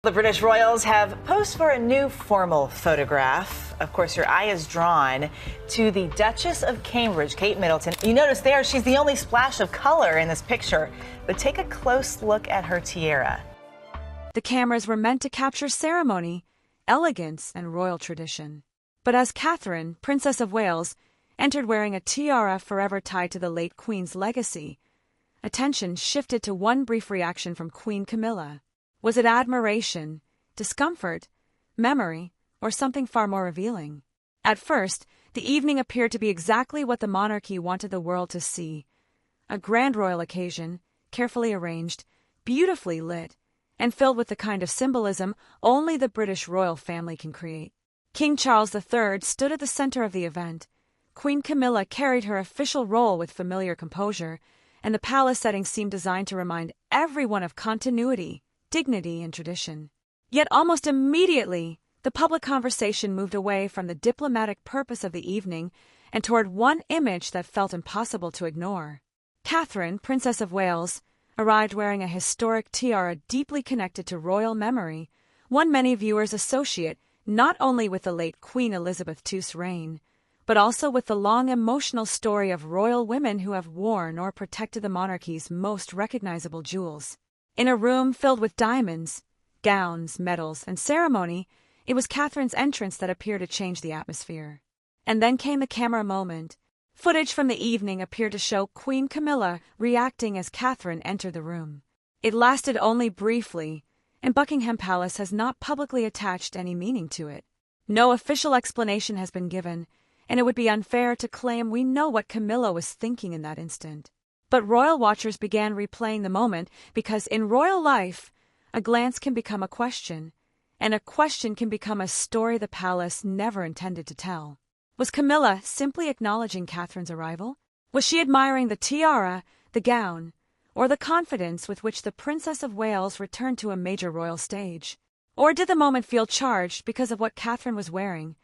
The British royals have posed for a new formal photograph. Of course, your eye is drawn to the Duchess of Cambridge, Kate Middleton. You notice there she's the only splash of color in this picture, but take a close look at her tiara. The cameras were meant to capture ceremony, elegance, and royal tradition. But as Catherine, Princess of Wales, entered wearing a tiara forever tied to the late Queen's legacy, attention shifted to one brief reaction from Queen Camilla. Was it admiration, discomfort, memory, or something far more revealing? At first, the evening appeared to be exactly what the monarchy wanted the world to see. A grand royal occasion, carefully arranged, beautifully lit, and filled with the kind of symbolism only the British royal family can create. King Charles III stood at the center of the event. Queen Camilla carried her official role with familiar composure, and the palace setting seemed designed to remind everyone of continuity, dignity, and tradition. Yet almost immediately, the public conversation moved away from the diplomatic purpose of the evening and toward one image that felt impossible to ignore. Catherine, Princess of Wales, arrived wearing a historic tiara deeply connected to royal memory, one many viewers associate not only with the late Queen Elizabeth II's reign, but also with the long emotional story of royal women who have worn or protected the monarchy's most recognizable jewels. In a room filled with diamonds, gowns, medals, and ceremony, it was Catherine's entrance that appeared to change the atmosphere. And then came the camera moment. Footage from the evening appeared to show Queen Camilla reacting as Catherine entered the room. It lasted only briefly, and Buckingham Palace has not publicly attached any meaning to it. No official explanation has been given, and it would be unfair to claim we know what Camilla was thinking in that instant. But royal watchers began replaying the moment because in royal life, a glance can become a question, and a question can become a story the palace never intended to tell. Was Camilla simply acknowledging Catherine's arrival? Was she admiring the tiara, the gown, or the confidence with which the Princess of Wales returned to a major royal stage? Or did the moment feel charged because of what Catherine was wearing?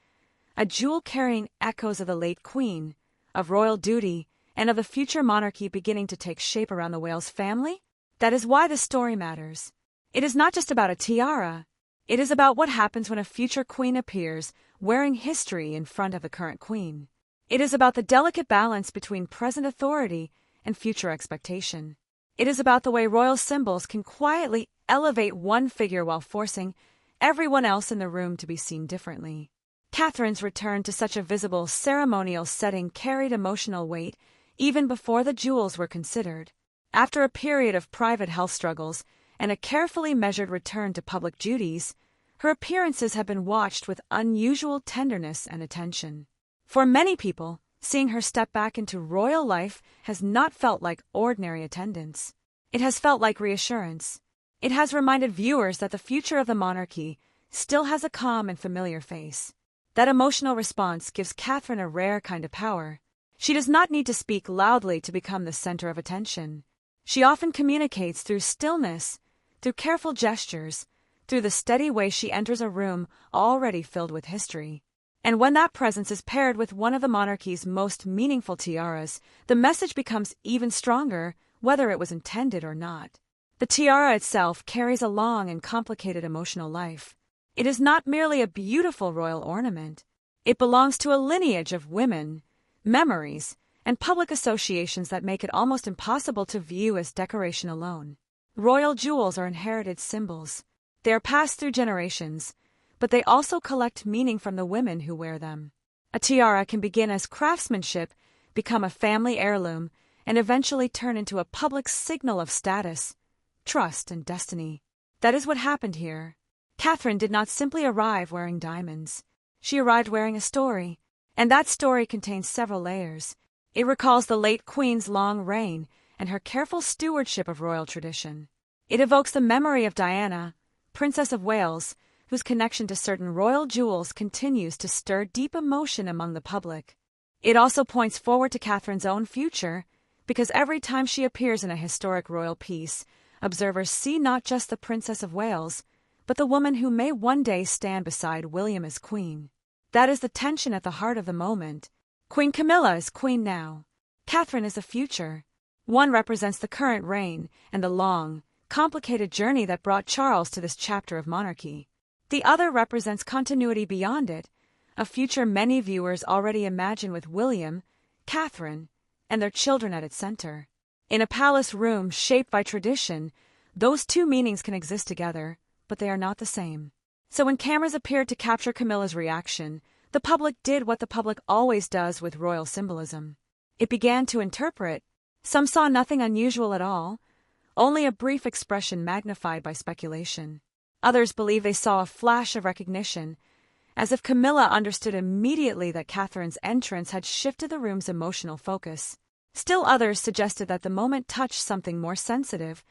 A jewel carrying echoes of the late Queen, of royal duty, and of the future monarchy beginning to take shape around the Wales family? That is why this story matters. It is not just about a tiara. It is about what happens when a future queen appears, wearing history in front of the current queen. It is about the delicate balance between present authority and future expectation. It is about the way royal symbols can quietly elevate one figure while forcing everyone else in the room to be seen differently. Catherine's return to such a visible ceremonial setting carried emotional weight even before the jewels were considered. After a period of private health struggles and a carefully measured return to public duties, her appearances have been watched with unusual tenderness and attention. For many people, seeing her step back into royal life has not felt like ordinary attendance. It has felt like reassurance. It has reminded viewers that the future of the monarchy still has a calm and familiar face. That emotional response gives Catherine a rare kind of power. She does not need to speak loudly to become the center of attention. She often communicates through stillness, through careful gestures, through the steady way she enters a room already filled with history. And when that presence is paired with one of the monarchy's most meaningful tiaras, the message becomes even stronger, whether it was intended or not. The tiara itself carries a long and complicated emotional life. It is not merely a beautiful royal ornament. It belongs to a lineage of women, memories, and public associations that make it almost impossible to view as decoration alone. Royal jewels are inherited symbols. They are passed through generations, but they also collect meaning from the women who wear them. A tiara can begin as craftsmanship, become a family heirloom, and eventually turn into a public signal of status, trust, and destiny. That is what happened here. Catherine did not simply arrive wearing diamonds. She arrived wearing a story, and that story contains several layers. It recalls the late Queen's long reign and her careful stewardship of royal tradition. It evokes the memory of Diana, Princess of Wales, whose connection to certain royal jewels continues to stir deep emotion among the public. It also points forward to Catherine's own future, because every time she appears in a historic royal piece, observers see not just the Princess of Wales, but the woman who may one day stand beside William as queen. That is the tension at the heart of the moment. Queen Camilla is queen now. Catherine is the future. One represents the current reign and the long, complicated journey that brought Charles to this chapter of monarchy. The other represents continuity beyond it, a future many viewers already imagine with William, Catherine, and their children at its center. In a palace room shaped by tradition, those two meanings can exist together, but they are not the same. So when cameras appeared to capture Camilla's reaction, the public did what the public always does with royal symbolism. It began to interpret. Some saw nothing unusual at all, only a brief expression magnified by speculation. Others believed they saw a flash of recognition, as if Camilla understood immediately that Catherine's entrance had shifted the room's emotional focus. Still others suggested that the moment touched something more sensitive,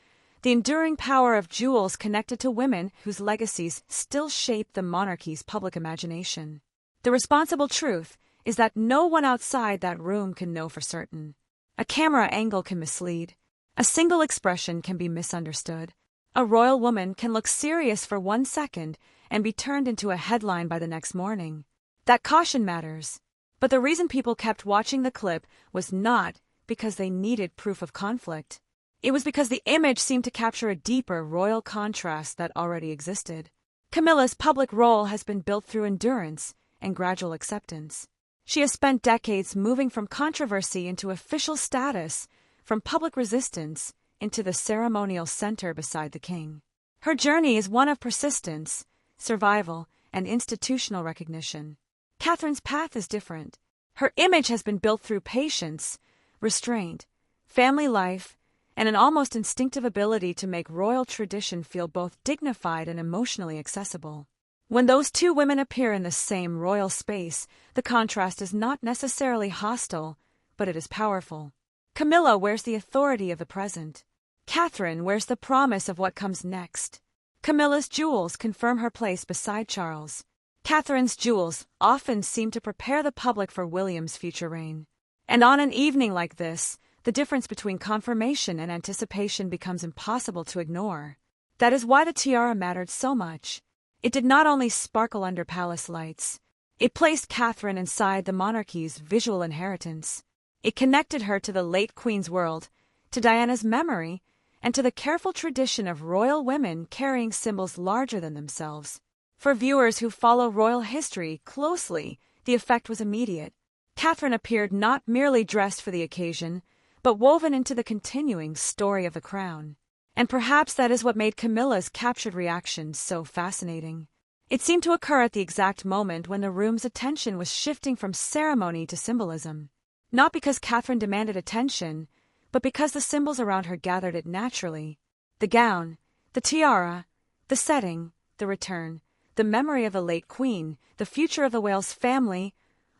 the enduring power of jewels connected to women whose legacies still shape the monarchy's public imagination. The responsible truth is that no one outside that room can know for certain. A camera angle can mislead. A single expression can be misunderstood. A royal woman can look serious for 1 second and be turned into a headline by the next morning. That caution matters. But the reason people kept watching the clip was not because they needed proof of conflict. It was because the image seemed to capture a deeper royal contrast that already existed. Camilla's public role has been built through endurance and gradual acceptance. She has spent decades moving from controversy into official status, from public resistance into the ceremonial center beside the king. Her journey is one of persistence, survival, and institutional recognition. Catherine's path is different. Her image has been built through patience, restraint, family life, and an almost instinctive ability to make royal tradition feel both dignified and emotionally accessible. When those two women appear in the same royal space, the contrast is not necessarily hostile, but it is powerful. Camilla wears the authority of the present. Catherine wears the promise of what comes next. Camilla's jewels confirm her place beside Charles. Catherine's jewels often seem to prepare the public for William's future reign. And on an evening like this, the difference between confirmation and anticipation becomes impossible to ignore. That is why the tiara mattered so much. It did not only sparkle under palace lights. It placed Catherine inside the monarchy's visual inheritance. It connected her to the late Queen's world, to Diana's memory, and to the careful tradition of royal women carrying symbols larger than themselves. For viewers who follow royal history closely, the effect was immediate. Catherine appeared not merely dressed for the occasion, but woven into the continuing story of the crown. And perhaps that is what made Camilla's captured reaction so fascinating. It seemed to occur at the exact moment when the room's attention was shifting from ceremony to symbolism. Not because Catherine demanded attention, but because the symbols around her gathered it naturally. The gown, the tiara, the setting, the return, the memory of the late queen, the future of the Wales family,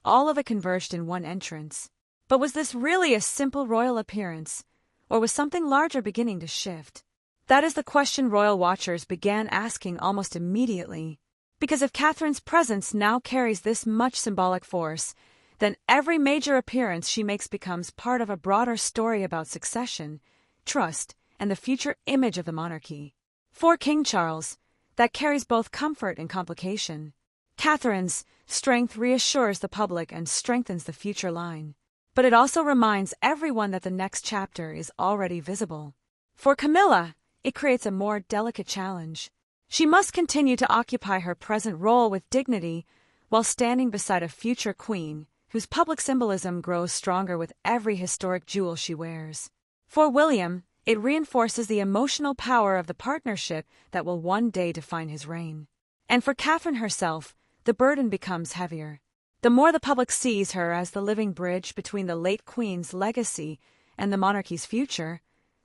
all of it converged in one entrance. But was this really a simple royal appearance, or was something larger beginning to shift? That is the question royal watchers began asking almost immediately. Because if Catherine's presence now carries this much symbolic force, then every major appearance she makes becomes part of a broader story about succession, trust, and the future image of the monarchy. For King Charles, that carries both comfort and complication. Catherine's strength reassures the public and strengthens the future line. But it also reminds everyone that the next chapter is already visible. For Camilla, it creates a more delicate challenge. She must continue to occupy her present role with dignity while standing beside a future queen whose public symbolism grows stronger with every historic jewel she wears. For William, it reinforces the emotional power of the partnership that will one day define his reign. And for Catherine herself, the burden becomes heavier. The more the public sees her as the living bridge between the late queen's legacy and the monarchy's future,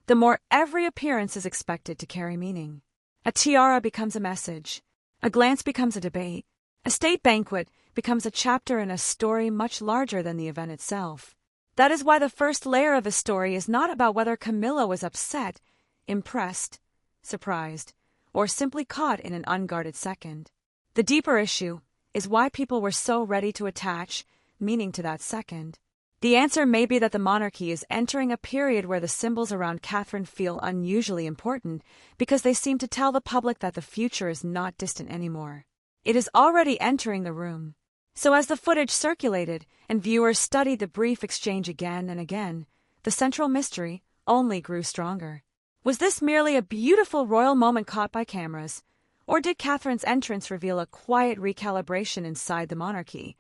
the more every appearance is expected to carry meaning. A tiara becomes a message. A glance becomes a debate. A state banquet becomes a chapter in a story much larger than the event itself. That is why the first layer of the story is not about whether Camilla was upset, impressed, surprised, or simply caught in an unguarded second. The deeper issue is why people were so ready to attach meaning to that second. The answer may be that the monarchy is entering a period where the symbols around Catherine feel unusually important because they seem to tell the public that the future is not distant anymore. It is already entering the room. So as the footage circulated and viewers studied the brief exchange again and again, the central mystery only grew stronger. Was this merely a beautiful royal moment caught by cameras, or did Catherine's entrance reveal a quiet recalibration inside the monarchy,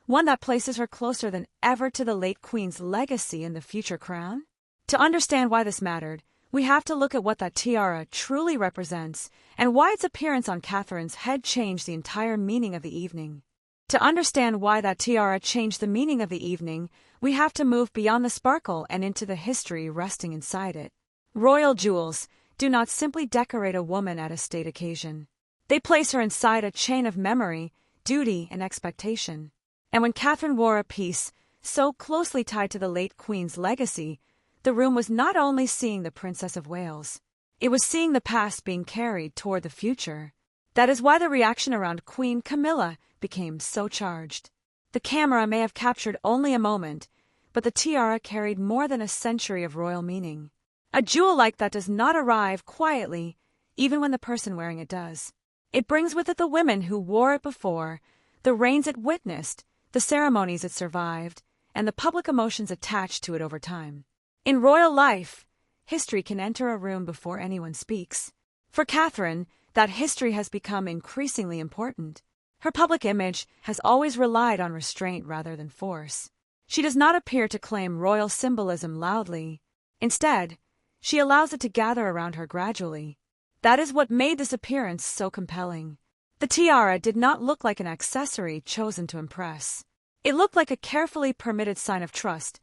one that places her closer than ever to the late Queen's legacy and the future crown? To understand why this mattered, we have to look at what that tiara truly represents and why its appearance on Catherine's head changed the entire meaning of the evening. To understand why that tiara changed the meaning of the evening, we have to move beyond the sparkle and into the history resting inside it. Royal jewels do not simply decorate a woman at a state occasion. They place her inside a chain of memory, duty, and expectation. And when Catherine wore a piece so closely tied to the late Queen's legacy, the room was not only seeing the Princess of Wales, it was seeing the past being carried toward the future. That is why the reaction around Queen Camilla became so charged. The camera may have captured only a moment, but the tiara carried more than a century of royal meaning. A jewel like that does not arrive quietly, even when the person wearing it does. It brings with it the women who wore it before, the reigns it witnessed, the ceremonies it survived, and the public emotions attached to it over time. In royal life, history can enter a room before anyone speaks. For Catherine, that history has become increasingly important. Her public image has always relied on restraint rather than force. She does not appear to claim royal symbolism loudly. Instead, she allows it to gather around her gradually. That is what made this appearance so compelling. The tiara did not look like an accessory chosen to impress. It looked like a carefully permitted sign of trust,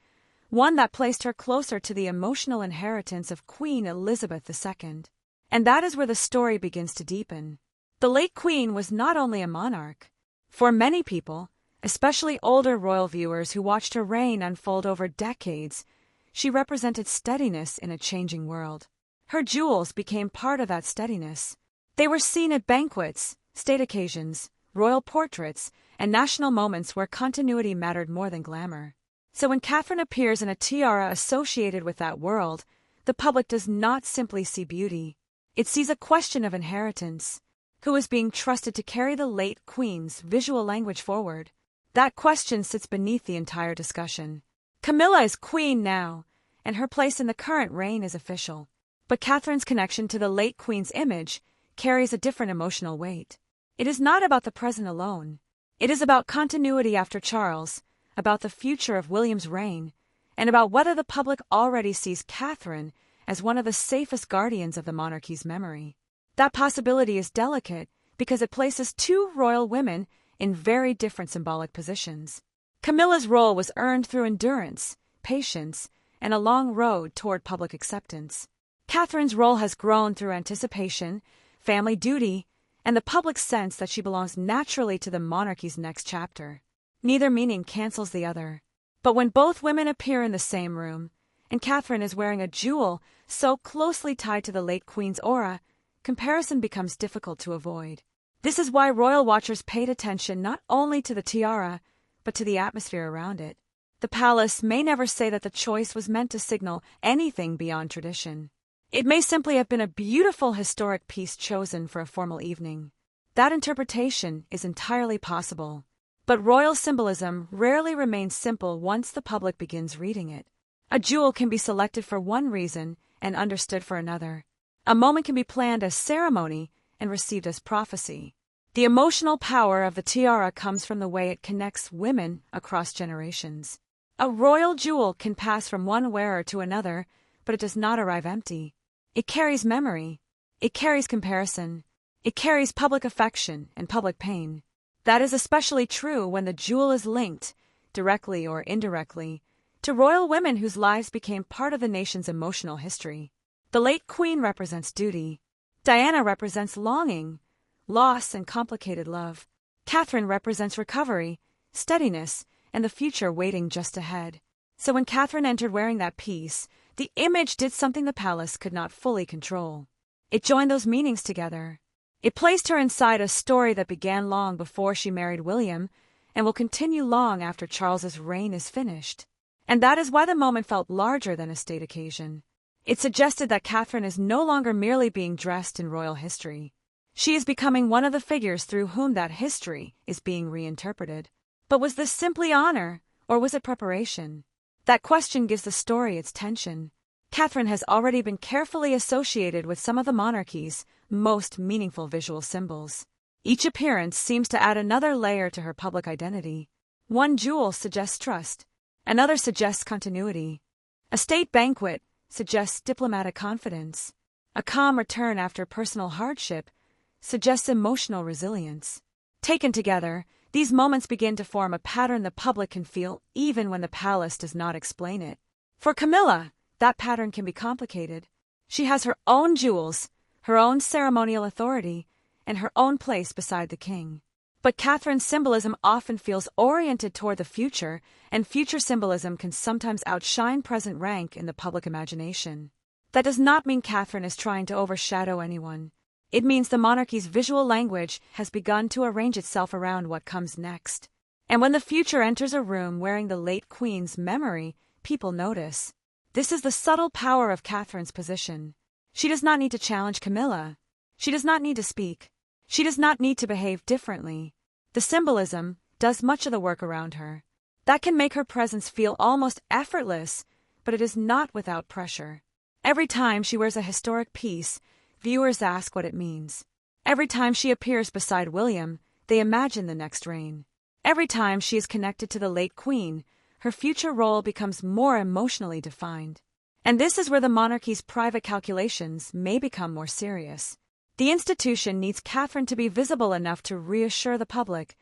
one that placed her closer to the emotional inheritance of Queen Elizabeth II. And that is where the story begins to deepen. The late Queen was not only a monarch. For many people, especially older royal viewers who watched her reign unfold over decades, she represented steadiness in a changing world. Her jewels became part of that steadiness. They were seen at banquets, state occasions, royal portraits, and national moments where continuity mattered more than glamour. So when Catherine appears in a tiara associated with that world, the public does not simply see beauty. It sees a question of inheritance. Who is being trusted to carry the late Queen's visual language forward? That question sits beneath the entire discussion. Camilla is queen now, and her place in the current reign is official. But Catherine's connection to the late Queen's image carries a different emotional weight. It is not about the present alone. It is about continuity after Charles, about the future of William's reign, and about whether the public already sees Catherine as one of the safest guardians of the monarchy's memory. That possibility is delicate because it places two royal women in very different symbolic positions. Camilla's role was earned through endurance, patience, and a long road toward public acceptance. Catherine's role has grown through anticipation, family duty, and the public's sense that she belongs naturally to the monarchy's next chapter. Neither meaning cancels the other. But when both women appear in the same room, and Catherine is wearing a jewel so closely tied to the late Queen's aura, comparison becomes difficult to avoid. This is why royal watchers paid attention not only to the tiara, but to the atmosphere around it. The palace may never say that the choice was meant to signal anything beyond tradition. It may simply have been a beautiful historic piece chosen for a formal evening. That interpretation is entirely possible. But royal symbolism rarely remains simple once the public begins reading it. A jewel can be selected for one reason and understood for another. A moment can be planned as ceremony and received as prophecy. The emotional power of the tiara comes from the way it connects women across generations. A royal jewel can pass from one wearer to another, but it does not arrive empty. It carries memory. It carries comparison. It carries public affection and public pain. That is especially true when the jewel is linked, directly or indirectly, to royal women whose lives became part of the nation's emotional history. The late Queen represents duty. Diana represents longing, loss, and complicated love. Catherine represents recovery, steadiness, and the future waiting just ahead. So when Catherine entered wearing that piece, the image did something the palace could not fully control. It joined those meanings together. It placed her inside a story that began long before she married William and will continue long after Charles's reign is finished. And that is why the moment felt larger than a state occasion. It suggested that Catherine is no longer merely being dressed in royal history. She is becoming one of the figures through whom that history is being reinterpreted. But was this simply honor, or was it preparation? That question gives the story its tension. Catherine has already been carefully associated with some of the monarchy's most meaningful visual symbols. Each appearance seems to add another layer to her public identity. One jewel suggests trust, another suggests continuity. A state banquet suggests diplomatic confidence. A calm return after personal hardship suggests emotional resilience. Taken together, these moments begin to form a pattern the public can feel even when the palace does not explain it. For Camilla, that pattern can be complicated. She has her own jewels, her own ceremonial authority, and her own place beside the king. But Catherine's symbolism often feels oriented toward the future, and future symbolism can sometimes outshine present rank in the public imagination. That does not mean Catherine is trying to overshadow anyone. It means the monarchy's visual language has begun to arrange itself around what comes next. And when the future enters a room wearing the late queen's memory, people notice. This is the subtle power of Catherine's position. She does not need to challenge Camilla. She does not need to speak. She does not need to behave differently. The symbolism does much of the work around her. That can make her presence feel almost effortless, but it is not without pressure. Every time she wears a historic piece, viewers ask what it means. Every time she appears beside William, they imagine the next reign. Every time she is connected to the late queen, her future role becomes more emotionally defined. And this is where the monarchy's private calculations may become more serious. The institution needs Catherine to be visible enough to reassure the public,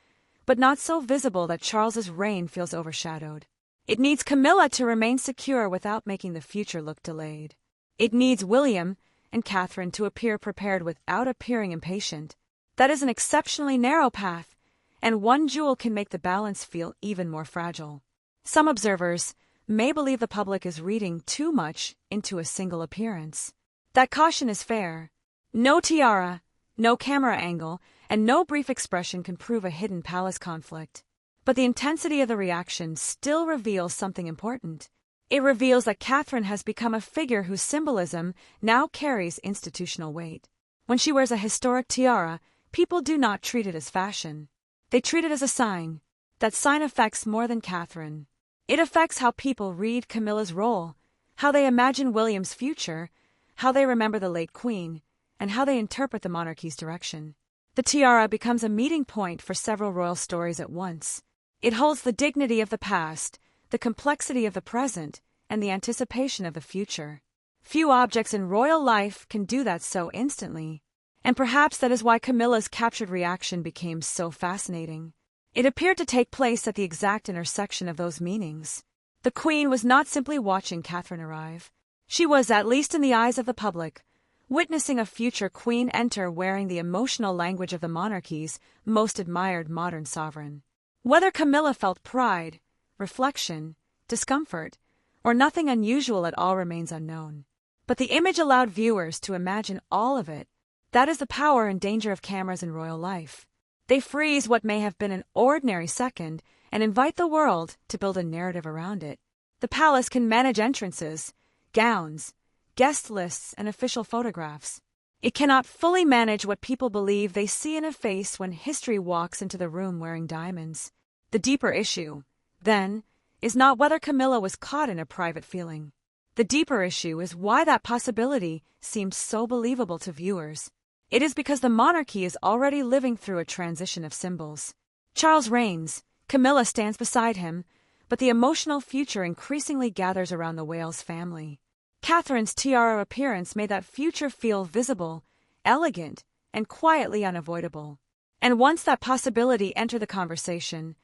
but not so visible that Charles's reign feels overshadowed. It needs Camilla to remain secure without making the future look delayed. It needs William and Catherine to appear prepared without appearing impatient. That is an exceptionally narrow path, and one jewel can make the balance feel even more fragile. Some observers may believe the public is reading too much into a single appearance. That caution is fair. No tiara, no camera angle, and no brief expression can prove a hidden palace conflict. But the intensity of the reaction still reveals something important. It reveals that Catherine has become a figure whose symbolism now carries institutional weight. When she wears a historic tiara, people do not treat it as fashion. They treat it as a sign. That sign affects more than Catherine. It affects how people read Camilla's role, how they imagine William's future, how they remember the late queen, and how they interpret the monarchy's direction. The tiara becomes a meeting point for several royal stories at once. It holds the dignity of the past, the complexity of the present, and the anticipation of the future. Few objects in royal life can do that so instantly. And perhaps that is why Camilla's captured reaction became so fascinating. It appeared to take place at the exact intersection of those meanings. The queen was not simply watching Catherine arrive. She was, at least in the eyes of the public, witnessing a future queen enter wearing the emotional language of the monarchy's most admired modern sovereign. Whether Camilla felt pride, reflection, discomfort, or nothing unusual at all remains unknown. But the image allowed viewers to imagine all of it. That is the power and danger of cameras in royal life. They freeze what may have been an ordinary second and invite the world to build a narrative around it. The palace can manage entrances, gowns, guest lists, and official photographs. It cannot fully manage what people believe they see in a face when history walks into the room wearing diamonds. The deeper issue, then, is not whether Camilla was caught in a private feeling. The deeper issue is why that possibility seemed so believable to viewers. It is because the monarchy is already living through a transition of symbols. Charles reigns, Camilla stands beside him, but the emotional future increasingly gathers around the Wales family. Catherine's tiara appearance made that future feel visible, elegant, and quietly unavoidable. And once that possibility entered the conversation,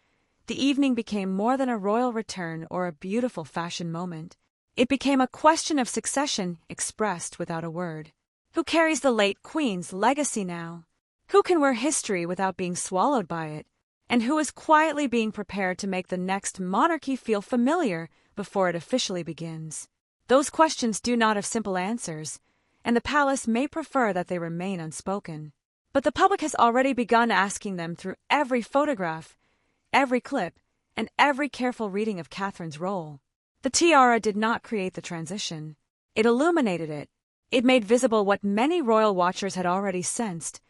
the evening became more than a royal return or a beautiful fashion moment. It became a question of succession expressed without a word. Who carries the late queen's legacy now? Who can wear history without being swallowed by it? And who is quietly being prepared to make the next monarchy feel familiar before it officially begins? Those questions do not have simple answers, and the palace may prefer that they remain unspoken. But the public has already begun asking them through every photograph, every clip, and every careful reading of Catherine's role. The tiara did not create the transition. It illuminated it. It made visible what many royal watchers had already sensed,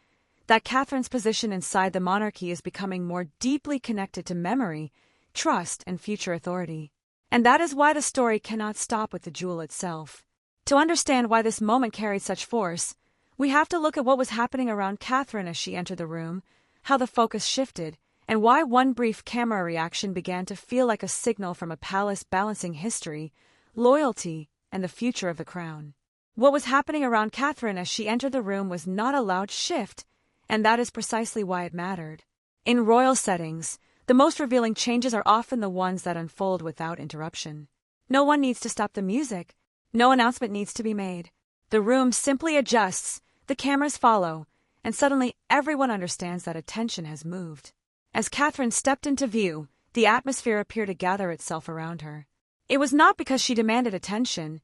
that Catherine's position inside the monarchy is becoming more deeply connected to memory, trust, and future authority. And that is why the story cannot stop with the jewel itself. To understand why this moment carried such force, we have to look at what was happening around Catherine as she entered the room, how the focus shifted, and why one brief camera reaction began to feel like a signal from a palace balancing history, loyalty, and the future of the crown. What was happening around Catherine as she entered the room was not a loud shift, and that is precisely why it mattered. In royal settings, the most revealing changes are often the ones that unfold without interruption. No one needs to stop the music. No announcement needs to be made. The room simply adjusts, the cameras follow, and suddenly everyone understands that attention has moved. As Catherine stepped into view, the atmosphere appeared to gather itself around her. It was not because she demanded attention,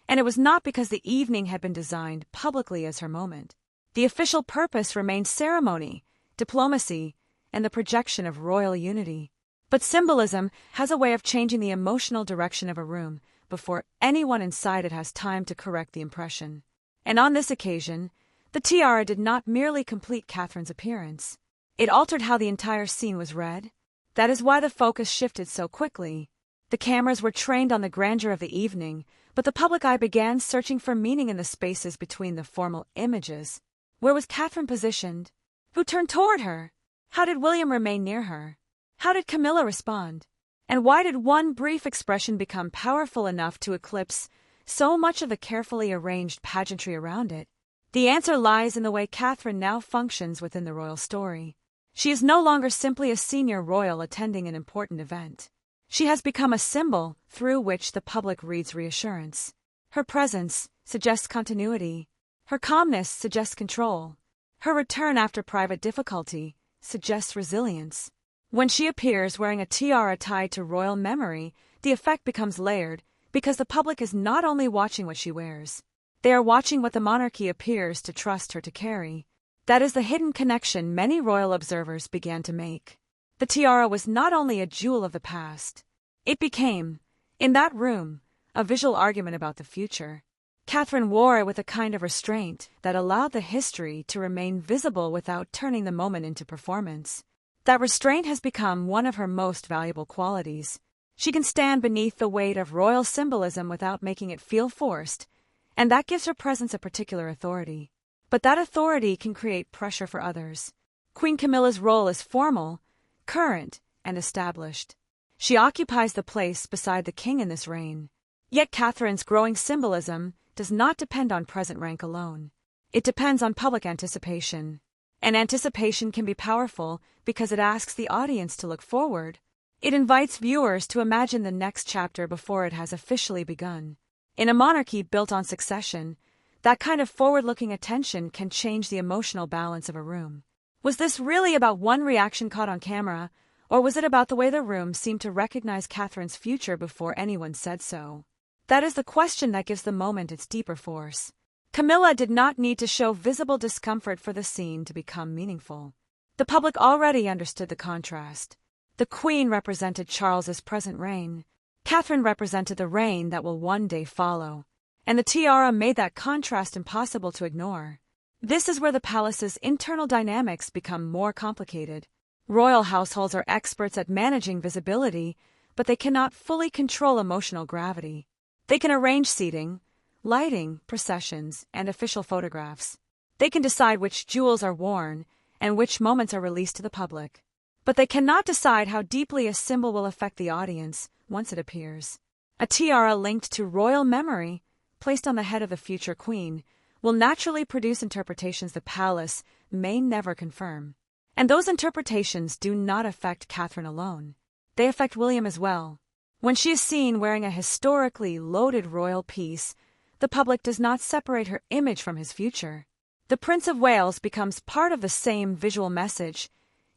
and it was not because the evening had been designed publicly as her moment. The official purpose remained ceremony, diplomacy, and the projection of royal unity. But symbolism has a way of changing the emotional direction of a room before anyone inside it has time to correct the impression. And on this occasion, the tiara did not merely complete Catherine's appearance. It altered how the entire scene was read. That is why the focus shifted so quickly. The cameras were trained on the grandeur of the evening, but the public eye began searching for meaning in the spaces between the formal images. Where was Catherine positioned? Who turned toward her? How did William remain near her? How did Camilla respond? And why did one brief expression become powerful enough to eclipse so much of the carefully arranged pageantry around it? The answer lies in the way Catherine now functions within the royal story. She is no longer simply a senior royal attending an important event. She has become a symbol through which the public reads reassurance. Her presence suggests continuity. Her calmness suggests control. Her return after private difficulty suggests resilience. When she appears wearing a tiara tied to royal memory, the effect becomes layered because the public is not only watching what she wears. They are watching what the monarchy appears to trust her to carry. That is the hidden connection many royal observers began to make. The tiara was not only a jewel of the past. It became, in that room, a visual argument about the future. Catherine wore it with a kind of restraint that allowed the history to remain visible without turning the moment into performance. That restraint has become one of her most valuable qualities. She can stand beneath the weight of royal symbolism without making it feel forced, and that gives her presence a particular authority. But that authority can create pressure for others. Queen Camilla's role is formal, current, and established. She occupies the place beside the king in this reign. Yet Catherine's growing symbolism does not depend on present rank alone. It depends on public anticipation. And anticipation can be powerful because it asks the audience to look forward. It invites viewers to imagine the next chapter before it has officially begun. In a monarchy built on succession, that kind of forward-looking attention can change the emotional balance of a room. Was this really about one reaction caught on camera, or was it about the way the room seemed to recognize Catherine's future before anyone said so? That is the question that gives the moment its deeper force. Camilla did not need to show visible discomfort for the scene to become meaningful. The public already understood the contrast. The Queen represented Charles's present reign. Catherine represented the reign that will one day follow. And the tiara made that contrast impossible to ignore. This is where the palace's internal dynamics become more complicated. Royal households are experts at managing visibility, but they cannot fully control emotional gravity. They can arrange seating, lighting, processions, and official photographs. They can decide which jewels are worn and which moments are released to the public. But they cannot decide how deeply a symbol will affect the audience once it appears. A tiara linked to royal memory, placed on the head of the future queen, will naturally produce interpretations the palace may never confirm. And those interpretations do not affect Catherine alone. They affect William as well. When she is seen wearing a historically loaded royal piece, the public does not separate her image from his future. The Prince of Wales becomes part of the same visual message,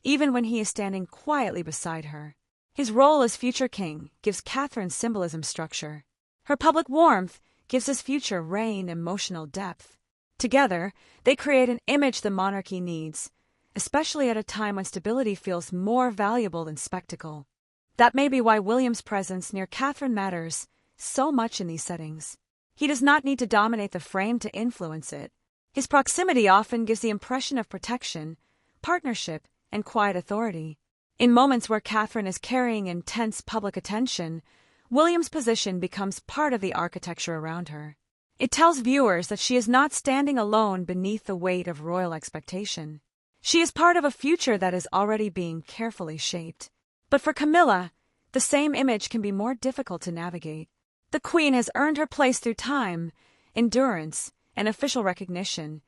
even when he is standing quietly beside her. His role as future king gives Catherine's symbolism structure. Her public warmth gives his future reign emotional depth. Together, they create an image the monarchy needs, especially at a time when stability feels more valuable than spectacle. That may be why William's presence near Catherine matters so much in these settings. He does not need to dominate the frame to influence it. His proximity often gives the impression of protection, partnership, and quiet authority. In moments where Catherine is carrying intense public attention, William's position becomes part of the architecture around her. It tells viewers that she is not standing alone beneath the weight of royal expectation. She is part of a future that is already being carefully shaped. But for Camilla, the same image can be more difficult to navigate. The queen has earned her place through time, endurance, and official recognition,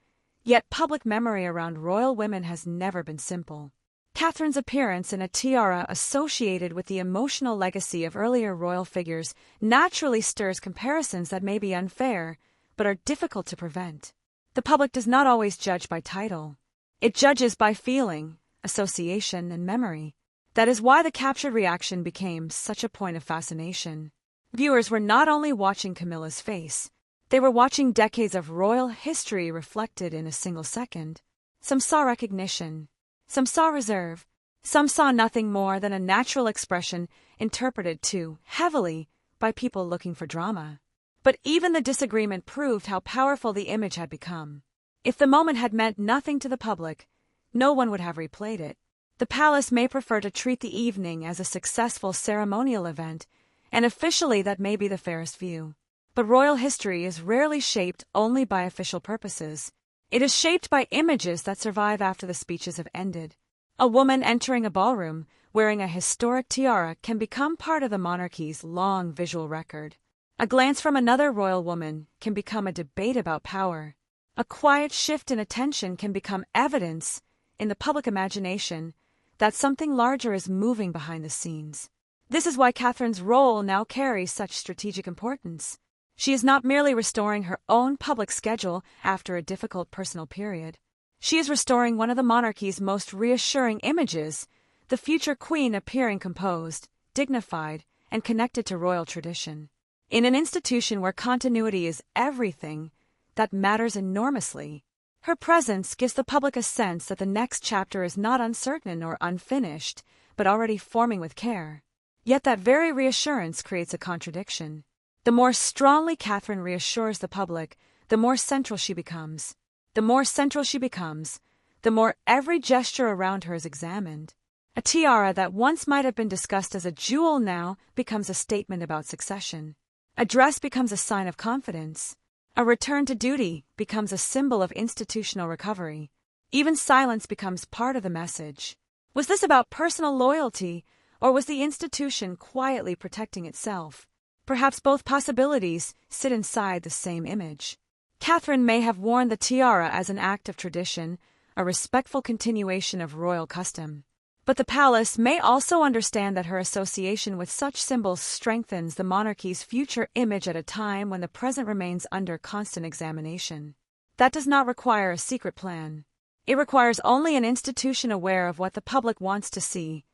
yet public memory around royal women has never been simple. Catherine's appearance in a tiara associated with the emotional legacy of earlier royal figures naturally stirs comparisons that may be unfair, but are difficult to prevent. The public does not always judge by title. It judges by feeling, association, and memory. That is why the captured reaction became such a point of fascination. Viewers were not only watching Camilla's face, they were watching decades of royal history reflected in a single second. Some saw recognition. Some saw reserve. Some saw nothing more than a natural expression interpreted too heavily by people looking for drama. But even the disagreement proved how powerful the image had become. If the moment had meant nothing to the public, no one would have replayed it. The palace may prefer to treat the evening as a successful ceremonial event, and officially that may be the fairest view. But royal history is rarely shaped only by official purposes. It is shaped by images that survive after the speeches have ended. A woman entering a ballroom wearing a historic tiara can become part of the monarchy's long visual record. A glance from another royal woman can become a debate about power. A quiet shift in attention can become evidence in the public imagination that something larger is moving behind the scenes. This is why Catherine's role now carries such strategic importance. She is not merely restoring her own public schedule after a difficult personal period. She is restoring one of the monarchy's most reassuring images, the future queen appearing composed, dignified, and connected to royal tradition. In an institution where continuity is everything, that matters enormously. Her presence gives the public a sense that the next chapter is not uncertain or unfinished, but already forming with care. Yet that very reassurance creates a contradiction. The more strongly Catherine reassures the public, the more central she becomes. The more central she becomes, the more every gesture around her is examined. A tiara that once might have been discussed as a jewel now becomes a statement about succession. A dress becomes a sign of confidence. A return to duty becomes a symbol of institutional recovery. Even silence becomes part of the message. Was this about personal loyalty, or was the institution quietly protecting itself? Perhaps both possibilities sit inside the same image. Catherine may have worn the tiara as an act of tradition, a respectful continuation of royal custom. But the palace may also understand that her association with such symbols strengthens the monarchy's future image at a time when the present remains under constant examination. That does not require a secret plan. It requires only an institution aware of what the public wants to see: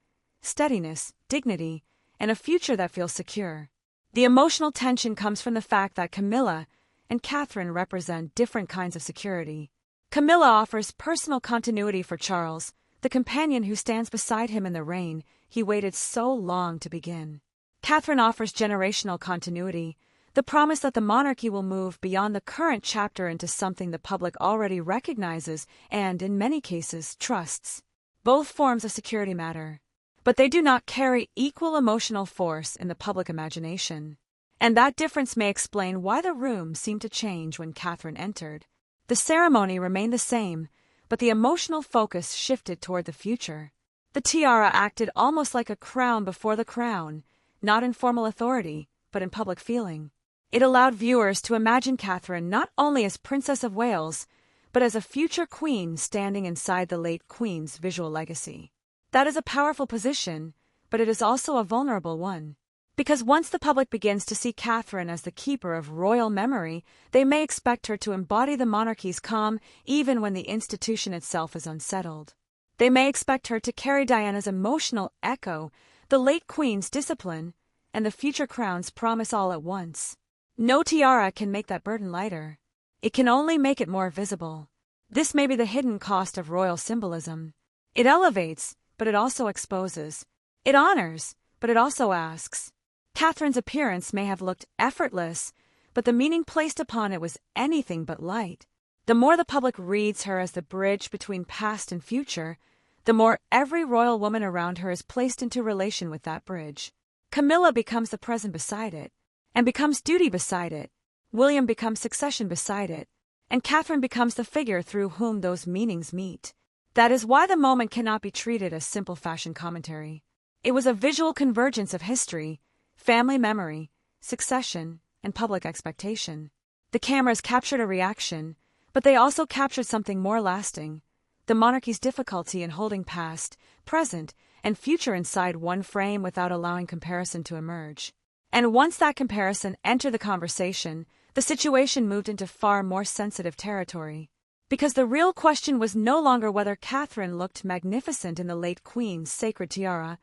steadiness, dignity, and a future that feels secure. The emotional tension comes from the fact that Camilla and Catherine represent different kinds of security. Camilla offers personal continuity for Charles, the companion who stands beside him in the reign he waited so long to begin. Catherine offers generational continuity, the promise that the monarchy will move beyond the current chapter into something the public already recognizes and, in many cases, trusts. Both forms a security matter, but they do not carry equal emotional force in the public imagination. And that difference may explain why the room seemed to change when Catherine entered. The ceremony remained the same, but the emotional focus shifted toward the future. The tiara acted almost like a crown before the crown, not in formal authority, but in public feeling. It allowed viewers to imagine Catherine not only as Princess of Wales, but as a future queen standing inside the late queen's visual legacy. That is a powerful position, but it is also a vulnerable one. Because once the public begins to see Catherine as the keeper of royal memory, they may expect her to embody the monarchy's calm even when the institution itself is unsettled. They may expect her to carry Diana's emotional echo, the late queen's discipline, and the future crown's promise all at once. No tiara can make that burden lighter. It can only make it more visible. This may be the hidden cost of royal symbolism. It elevates, but it also exposes. It honors, but it also asks. Catherine's appearance may have looked effortless, but the meaning placed upon it was anything but light. The more the public reads her as the bridge between past and future, the more every royal woman around her is placed into relation with that bridge. Camilla becomes the present beside it, and becomes duty beside it, William becomes succession beside it, and Catherine becomes the figure through whom those meanings meet. That is why the moment cannot be treated as simple fashion commentary. It was a visual convergence of history, family memory, succession, and public expectation. The cameras captured a reaction, but they also captured something more lasting: the monarchy's difficulty in holding past, present, and future inside one frame without allowing comparison to emerge. And once that comparison entered the conversation, the situation moved into far more sensitive territory. Because the real question was no longer whether Catherine looked magnificent in the late Queen's sacred tiara,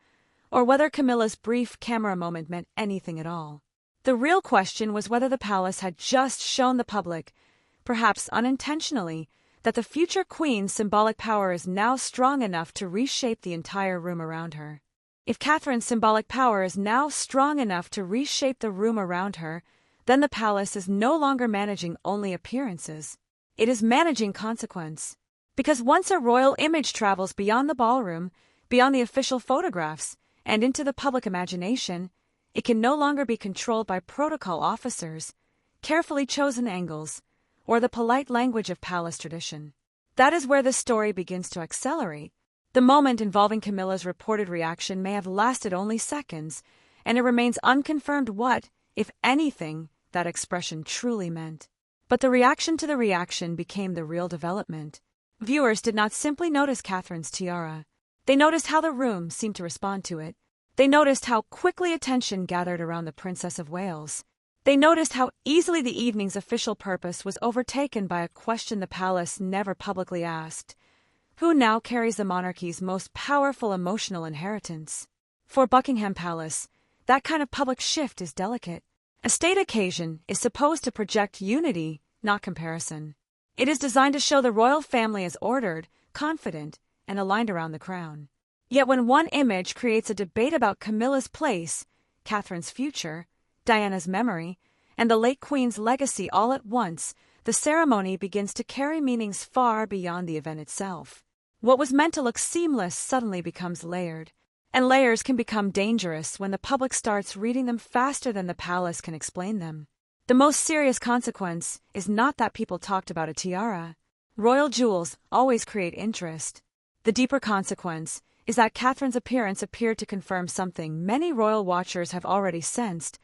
or whether Camilla's brief camera moment meant anything at all. The real question was whether the palace had just shown the public, perhaps unintentionally, that the future Queen's symbolic power is now strong enough to reshape the entire room around her. If Catherine's symbolic power is now strong enough to reshape the room around her, then the palace is no longer managing only appearances. It is managing consequence. Because once a royal image travels beyond the ballroom, beyond the official photographs, and into the public imagination, it can no longer be controlled by protocol officers, carefully chosen angles, or the polite language of palace tradition. That is where the story begins to accelerate. The moment involving Camilla's reported reaction may have lasted only seconds, and it remains unconfirmed what, if anything, that expression truly meant. But the reaction to the reaction became the real development. Viewers did not simply notice Catherine's tiara. They noticed how the room seemed to respond to it. They noticed how quickly attention gathered around the Princess of Wales. They noticed how easily the evening's official purpose was overtaken by a question the palace never publicly asked: who now carries the monarchy's most powerful emotional inheritance? For Buckingham Palace, that kind of public shift is delicate. A state occasion is supposed to project unity, not comparison. It is designed to show the royal family as ordered, confident, and aligned around the crown. Yet when one image creates a debate about Camilla's place, Catherine's future, Diana's memory, and the late Queen's legacy all at once, the ceremony begins to carry meanings far beyond the event itself. What was meant to look seamless suddenly becomes layered, and layers can become dangerous when the public starts reading them faster than the palace can explain them. The most serious consequence is not that people talked about a tiara. Royal jewels always create interest. The deeper consequence is that Catherine's appearance appeared to confirm something many royal watchers have already sensed: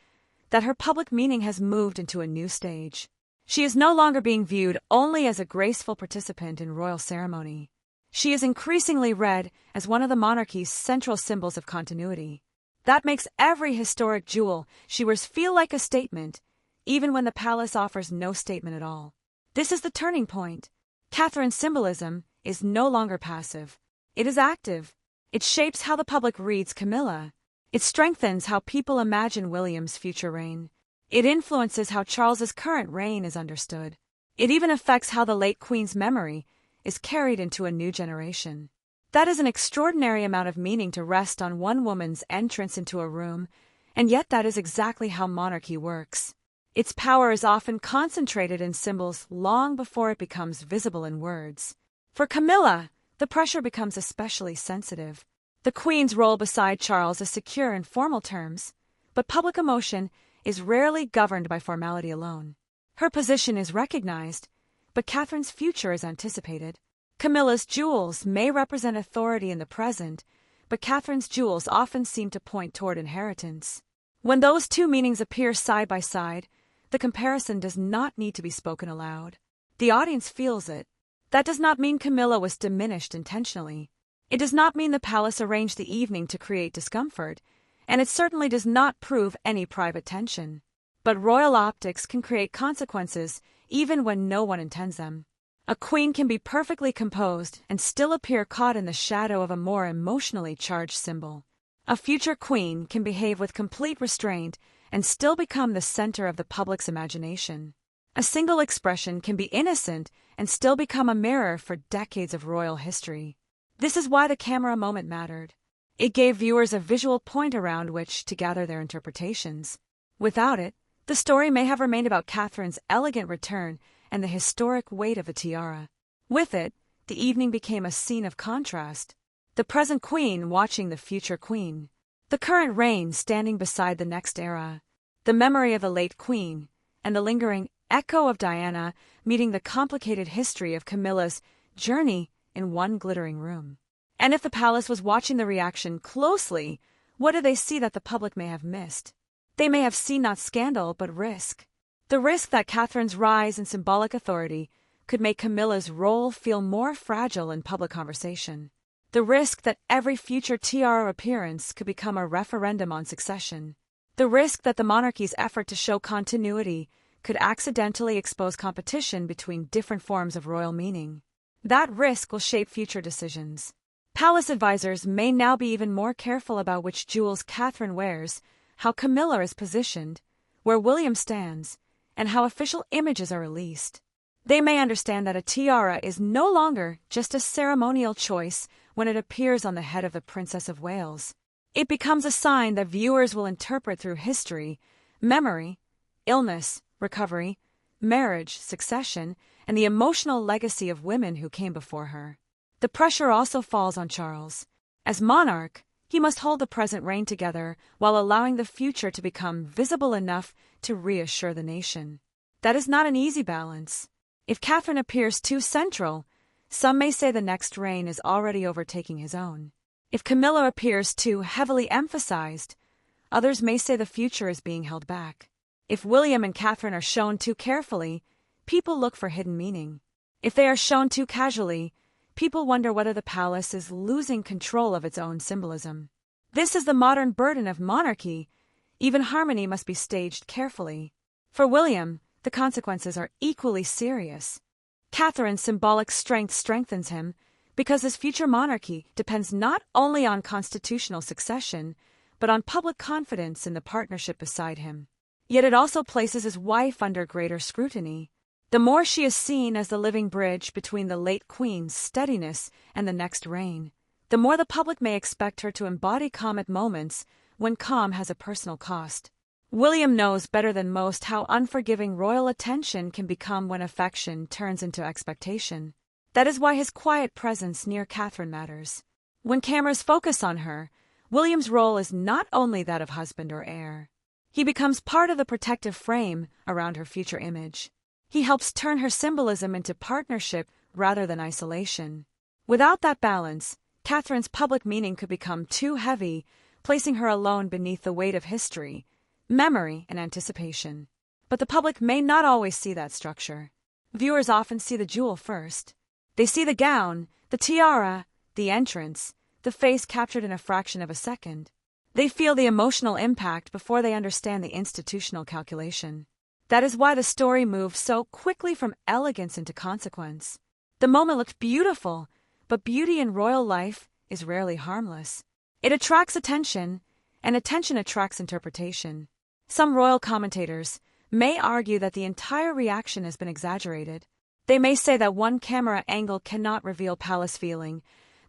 that her public meaning has moved into a new stage. She is no longer being viewed only as a graceful participant in royal ceremony. She is increasingly read as one of the monarchy's central symbols of continuity. That makes every historic jewel she wears feel like a statement, even when the palace offers no statement at all. This is the turning point. Catherine's symbolism is no longer passive. It is active. It shapes how the public reads Camilla. It strengthens how people imagine William's future reign. It influences how Charles's current reign is understood. It even affects how the late Queen's memory is carried into a new generation. That is an extraordinary amount of meaning to rest on one woman's entrance into a room, and yet that is exactly how monarchy works. Its power is often concentrated in symbols long before it becomes visible in words. For Camilla, the pressure becomes especially sensitive. The Queen's role beside Charles is secure in formal terms, but public emotion is rarely governed by formality alone. Her position is recognized, but Catherine's future is anticipated. Camilla's jewels may represent authority in the present, but Catherine's jewels often seem to point toward inheritance. When those two meanings appear side by side, the comparison does not need to be spoken aloud. The audience feels it. That does not mean Camilla was diminished intentionally. It does not mean the palace arranged the evening to create discomfort, and it certainly does not prove any private tension. But royal optics can create consequences even when no one intends them. A queen can be perfectly composed and still appear caught in the shadow of a more emotionally charged symbol. A future queen can behave with complete restraint and still become the center of the public's imagination. A single expression can be innocent and still become a mirror for decades of royal history. This is why the camera moment mattered. It gave viewers a visual point around which to gather their interpretations. Without it, the story may have remained about Catherine's elegant return and the historic weight of a tiara. With it, the evening became a scene of contrast. The present queen watching the future queen. The current reign standing beside the next era. The memory of the late queen, and the lingering echo of Diana meeting the complicated history of Camilla's journey in one glittering room. And if the palace was watching the reaction closely, what did they see that the public may have missed? They may have seen not scandal, but risk. The risk that Catherine's rise in symbolic authority could make Camilla's role feel more fragile in public conversation. The risk that every future tiara appearance could become a referendum on succession. The risk that the monarchy's effort to show continuity could accidentally expose competition between different forms of royal meaning. That risk will shape future decisions. Palace advisors may now be even more careful about which jewels Catherine wears, how Camilla is positioned, where William stands, and how official images are released. They may understand that a tiara is no longer just a ceremonial choice when it appears on the head of the Princess of Wales. It becomes a sign that viewers will interpret through history, memory, illness, recovery, marriage, succession, and the emotional legacy of women who came before her. The pressure also falls on Charles. As monarch, he must hold the present reign together while allowing the future to become visible enough to reassure the nation. That is not an easy balance. If Catherine appears too central, some may say the next reign is already overtaking his own. If Camilla appears too heavily emphasized, others may say the future is being held back. If William and Catherine are shown too carefully, people look for hidden meaning. If they are shown too casually, people wonder whether the palace is losing control of its own symbolism. This is the modern burden of monarchy. Even harmony must be staged carefully. For William, the consequences are equally serious. Catherine's symbolic strength strengthens him because his future monarchy depends not only on constitutional succession, but on public confidence in the partnership beside him. Yet it also places his wife under greater scrutiny. The more she is seen as the living bridge between the late queen's steadiness and the next reign, the more the public may expect her to embody calm at moments when calm has a personal cost. William knows better than most how unforgiving royal attention can become when affection turns into expectation. That is why his quiet presence near Catherine matters. When cameras focus on her, William's role is not only that of husband or heir. He becomes part of the protective frame around her future image. He helps turn her symbolism into partnership rather than isolation. Without that balance, Catherine's public meaning could become too heavy, placing her alone beneath the weight of history, memory, and anticipation. But the public may not always see that structure. Viewers often see the jewel first. They see the gown, the tiara, the entrance, the face captured in a fraction of a second. They feel the emotional impact before they understand the institutional calculation. That is why the story moves so quickly from elegance into consequence. The moment looked beautiful, but beauty in royal life is rarely harmless. It attracts attention, and attention attracts interpretation. Some royal commentators may argue that the entire reaction has been exaggerated. They may say that one camera angle cannot reveal palace feeling,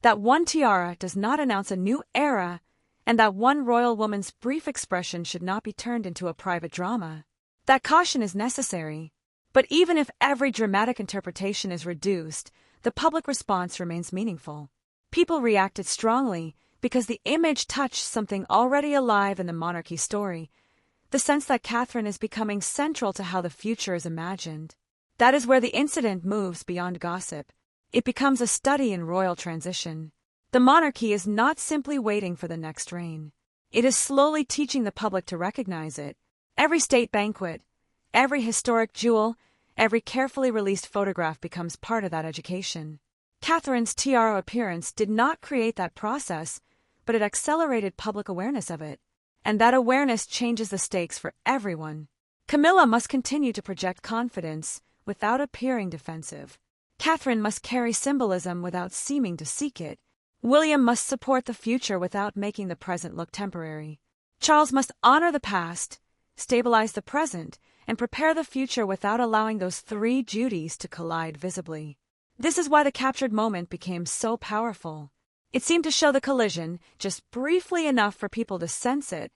that one tiara does not announce a new era, and that one royal woman's brief expression should not be turned into a private drama. That caution is necessary. But even if every dramatic interpretation is reduced, the public response remains meaningful. People reacted strongly because the image touched something already alive in the monarchy story, the sense that Catherine is becoming central to how the future is imagined. That is where the incident moves beyond gossip. It becomes a study in royal transition. The monarchy is not simply waiting for the next reign. It is slowly teaching the public to recognize it. Every state banquet, every historic jewel, every carefully released photograph becomes part of that education. Catherine's tiara appearance did not create that process, but it accelerated public awareness of it. And that awareness changes the stakes for everyone. Camilla must continue to project confidence without appearing defensive. Catherine must carry symbolism without seeming to seek it. William must support the future without making the present look temporary. Charles must honor the past, stabilize the present, and prepare the future without allowing those three duties to collide visibly. This is why the captured moment became so powerful. It seemed to show the collision just briefly enough for people to sense it,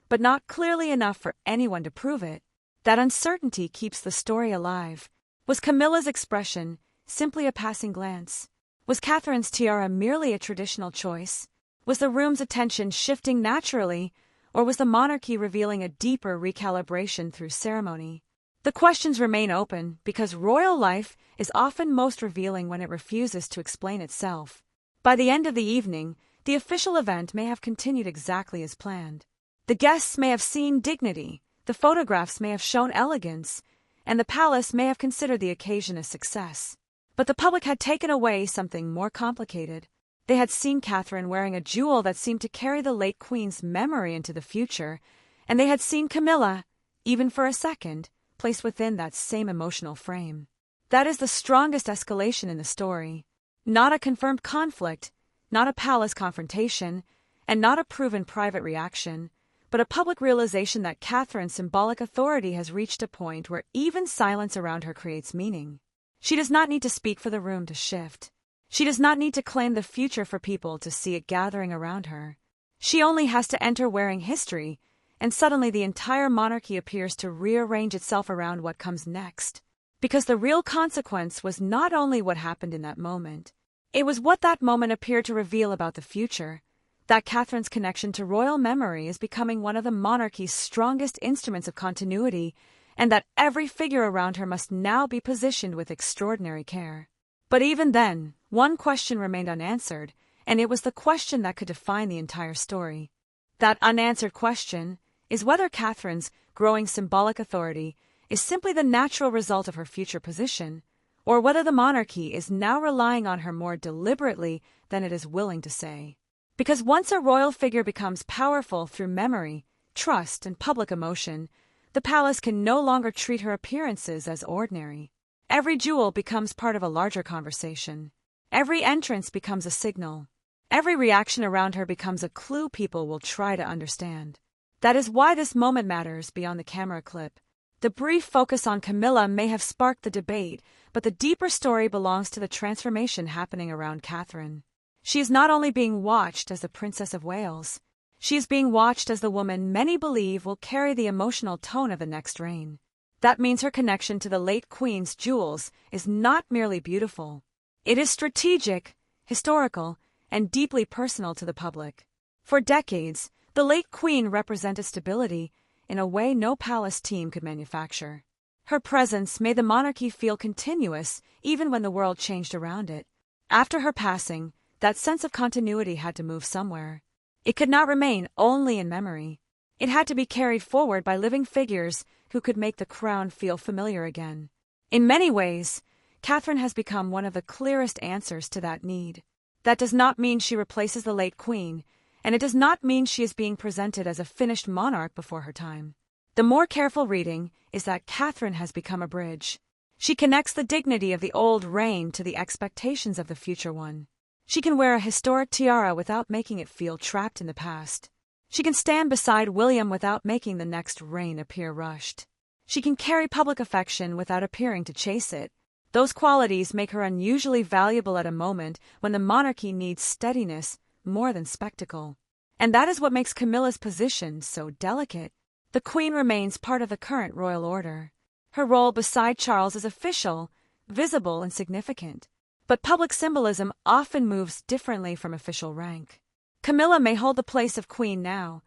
but not clearly enough for anyone to prove it. That uncertainty keeps the story alive. Was Camilla's expression simply a passing glance? Was Catherine's tiara merely a traditional choice? Was the room's attention shifting naturally, or was the monarchy revealing a deeper recalibration through ceremony? The questions remain open because royal life is often most revealing when it refuses to explain itself. By the end of the evening, the official event may have continued exactly as planned. The guests may have seen dignity, the photographs may have shown elegance, and the palace may have considered the occasion a success. But the public had taken away something more complicated. They had seen Catherine wearing a jewel that seemed to carry the late queen's memory into the future, and they had seen Camilla, even for a second, placed within that same emotional frame. That is the strongest escalation in the story. Not a confirmed conflict, not a palace confrontation, and not a proven private reaction, but a public realization that Catherine's symbolic authority has reached a point where even silence around her creates meaning. She does not need to speak for the room to shift. She does not need to claim the future for people to see it gathering around her. She only has to enter wearing history, and suddenly the entire monarchy appears to rearrange itself around what comes next. Because the real consequence was not only what happened in that moment, it was what that moment appeared to reveal about the future, that Catherine's connection to royal memory is becoming one of the monarchy's strongest instruments of continuity, and that every figure around her must now be positioned with extraordinary care. But even then, one question remained unanswered, and it was the question that could define the entire story. That unanswered question is whether Catherine's growing symbolic authority is simply the natural result of her future position, or whether the monarchy is now relying on her more deliberately than it is willing to say. Because once a royal figure becomes powerful through memory, trust, and public emotion, the palace can no longer treat her appearances as ordinary. Every jewel becomes part of a larger conversation. Every entrance becomes a signal. Every reaction around her becomes a clue people will try to understand. That is why this moment matters beyond the camera clip. The brief focus on Camilla may have sparked the debate, but the deeper story belongs to the transformation happening around Catherine. She is not only being watched as the Princess of Wales, she is being watched as the woman many believe will carry the emotional tone of the next reign. That means her connection to the late Queen's jewels is not merely beautiful. It is strategic, historical, and deeply personal to the public. For decades, the late Queen represented stability in a way no palace team could manufacture. Her presence made the monarchy feel continuous even when the world changed around it. After her passing, that sense of continuity had to move somewhere. It could not remain only in memory. It had to be carried forward by living figures who could make the crown feel familiar again. In many ways, Catherine has become one of the clearest answers to that need. That does not mean she replaces the late Queen, and it does not mean she is being presented as a finished monarch before her time. The more careful reading is that Catherine has become a bridge. She connects the dignity of the old reign to the expectations of the future one. She can wear a historic tiara without making it feel trapped in the past. She can stand beside William without making the next reign appear rushed. She can carry public affection without appearing to chase it. Those qualities make her unusually valuable at a moment when the monarchy needs steadiness more than spectacle. And that is what makes Camilla's position so delicate. The Queen remains part of the current royal order. Her role beside Charles is official, visible, and significant. But public symbolism often moves differently from official rank. Camilla may hold the place of Queen now,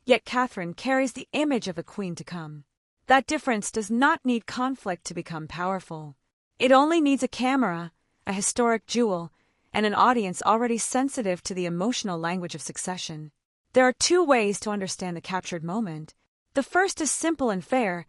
yet Catherine carries the image of the Queen to come. That difference does not need conflict to become powerful. It only needs a camera, a historic jewel, and an audience already sensitive to the emotional language of succession. There are two ways to understand the captured moment. The first is simple and fair.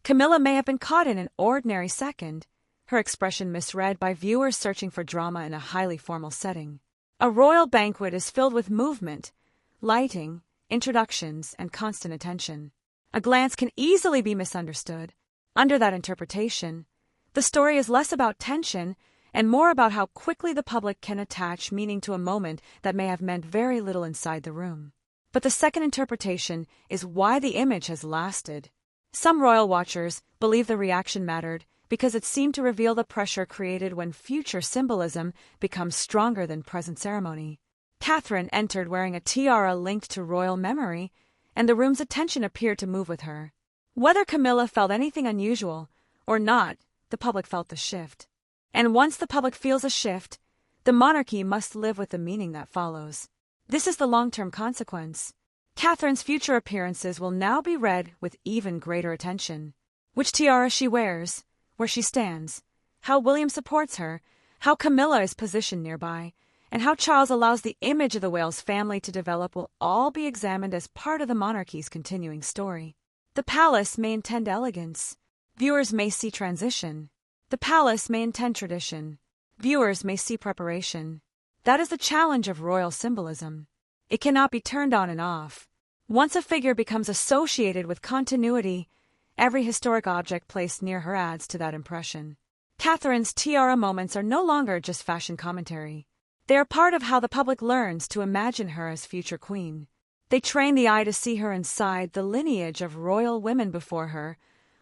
Camilla may have been caught in an ordinary second, her expression misread by viewers searching for drama in a highly formal setting. A royal banquet is filled with movement, lighting, introductions, and constant attention. A glance can easily be misunderstood. Under that interpretation, the story is less about tension and more about how quickly the public can attach meaning to a moment that may have meant very little inside the room. But the second interpretation is why the image has lasted. Some royal watchers believe the reaction mattered because it seemed to reveal the pressure created when future symbolism becomes stronger than present ceremony. Catherine entered wearing a tiara linked to royal memory, and the room's attention appeared to move with her. Whether Camilla felt anything unusual or not, the public felt the shift. And once the public feels a shift, the monarchy must live with the meaning that follows. This is the long-term consequence. Catherine's future appearances will now be read with even greater attention. which tiara she wears, where she stands, how William supports her, how Camilla is positioned nearby, and how Charles allows the image of the Wales family to develop will all be examined as part of the monarchy's continuing story. The palace may intend elegance. Viewers may see transition. The palace may intend tradition. Viewers may see preparation. That is the challenge of royal symbolism. It cannot be turned on and off. Once a figure becomes associated with continuity, every historic object placed near her adds to that impression. Catherine's tiara moments are no longer just fashion commentary. They are part of how the public learns to imagine her as future queen. They train the eye to see her inside the lineage of royal women before her,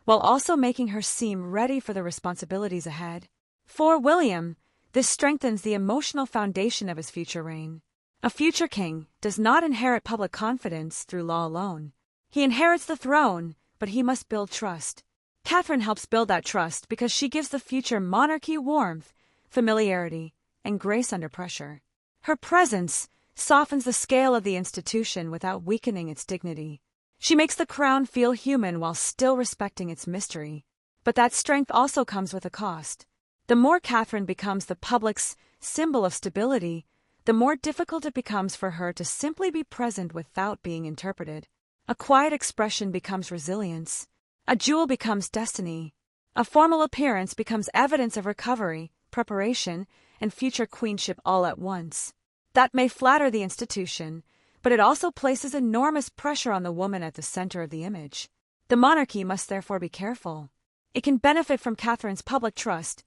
while also making her seem ready for the responsibilities ahead. For William, this strengthens the emotional foundation of his future reign. A future king does not inherit public confidence through law alone. He inherits the throne, but he must build trust. Catherine helps build that trust because she gives the future monarchy warmth, familiarity, and grace under pressure. Her presence softens the scale of the institution without weakening its dignity. She makes the crown feel human while still respecting its mystery. But that strength also comes with a cost. The more Catherine becomes the public's symbol of stability, the more difficult it becomes for her to simply be present without being interpreted. A quiet expression becomes resilience. A jewel becomes destiny. A formal appearance becomes evidence of recovery, preparation, and future queenship all at once. That may flatter the institution, but it also places enormous pressure on the woman at the center of the image. The monarchy must therefore be careful. It can benefit from Catherine's public trust,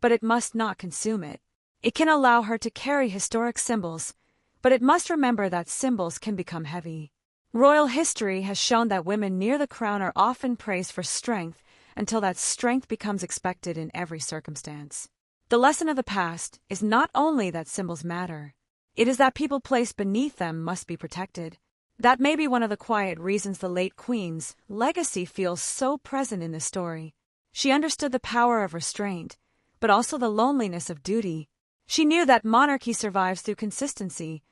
but it must not consume it. It can allow her to carry historic symbols, but it must remember that symbols can become heavy. Royal history has shown that women near the crown are often praised for strength until that strength becomes expected in every circumstance. The lesson of the past is not only that symbols matter, it is that people placed beneath them must be protected. That may be one of the quiet reasons the late Queen's legacy feels so present in this story. She understood the power of restraint, but also the loneliness of duty. She knew that monarchy survives through consistency,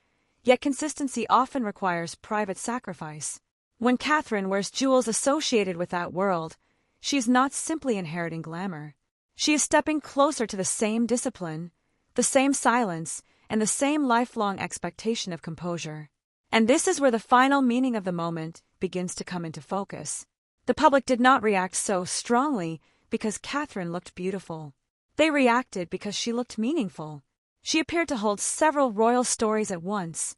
yet consistency often requires private sacrifice. When Catherine wears jewels associated with that world, she is not simply inheriting glamour. She is stepping closer to the same discipline, the same silence, and the same lifelong expectation of composure. And this is where the final meaning of the moment begins to come into focus. The public did not react so strongly because Catherine looked beautiful. They reacted because she looked meaningful. She appeared to hold several royal stories at once: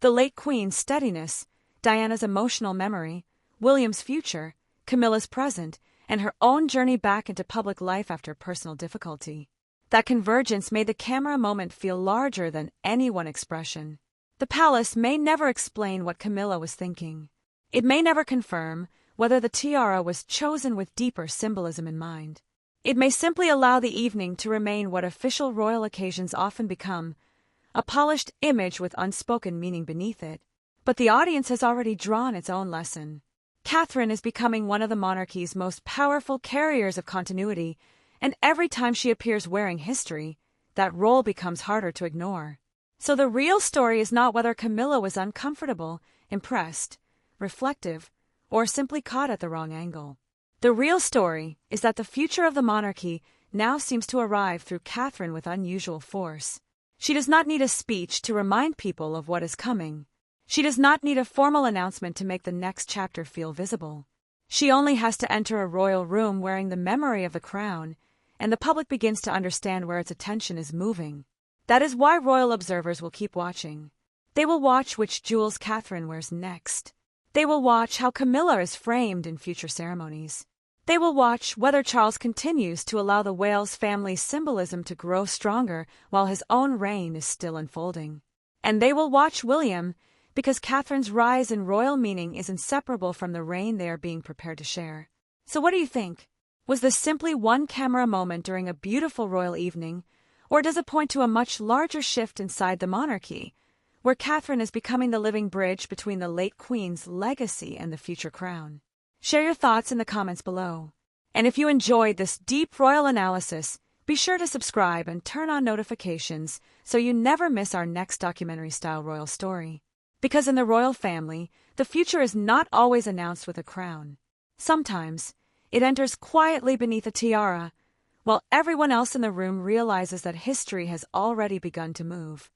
the late Queen's steadiness, Diana's emotional memory, William's future, Camilla's present, and her own journey back into public life after personal difficulty. That convergence made the camera moment feel larger than any one expression. The palace may never explain what Camilla was thinking. It may never confirm whether the tiara was chosen with deeper symbolism in mind. It may simply allow the evening to remain what official royal occasions often become, a polished image with unspoken meaning beneath it. But the audience has already drawn its own lesson. Catherine is becoming one of the monarchy's most powerful carriers of continuity, and every time she appears wearing history, that role becomes harder to ignore. So the real story is not whether Camilla was uncomfortable, impressed, reflective, or simply caught at the wrong angle. The real story is that the future of the monarchy now seems to arrive through Catherine with unusual force. She does not need a speech to remind people of what is coming. She does not need a formal announcement to make the next chapter feel visible. She only has to enter a royal room wearing the memory of the crown, and the public begins to understand where its attention is moving. That is why royal observers will keep watching. They will watch which jewels Catherine wears next. They will watch how Camilla is framed in future ceremonies. They will watch whether Charles continues to allow the Wales family's symbolism to grow stronger while his own reign is still unfolding. And they will watch William, because Catherine's rise in royal meaning is inseparable from the reign they are being prepared to share. So what do you think? Was this simply one camera moment during a beautiful royal evening, or does it point to a much larger shift inside the monarchy, where Catherine is becoming the living bridge between the late Queen's legacy and the future crown? Share your thoughts in the comments below. And if you enjoyed this deep royal analysis, be sure to subscribe and turn on notifications so you never miss our next documentary-style royal story. Because in the royal family, the future is not always announced with a crown. Sometimes, It enters quietly beneath a tiara, while everyone else in the room realizes that history has already begun to move.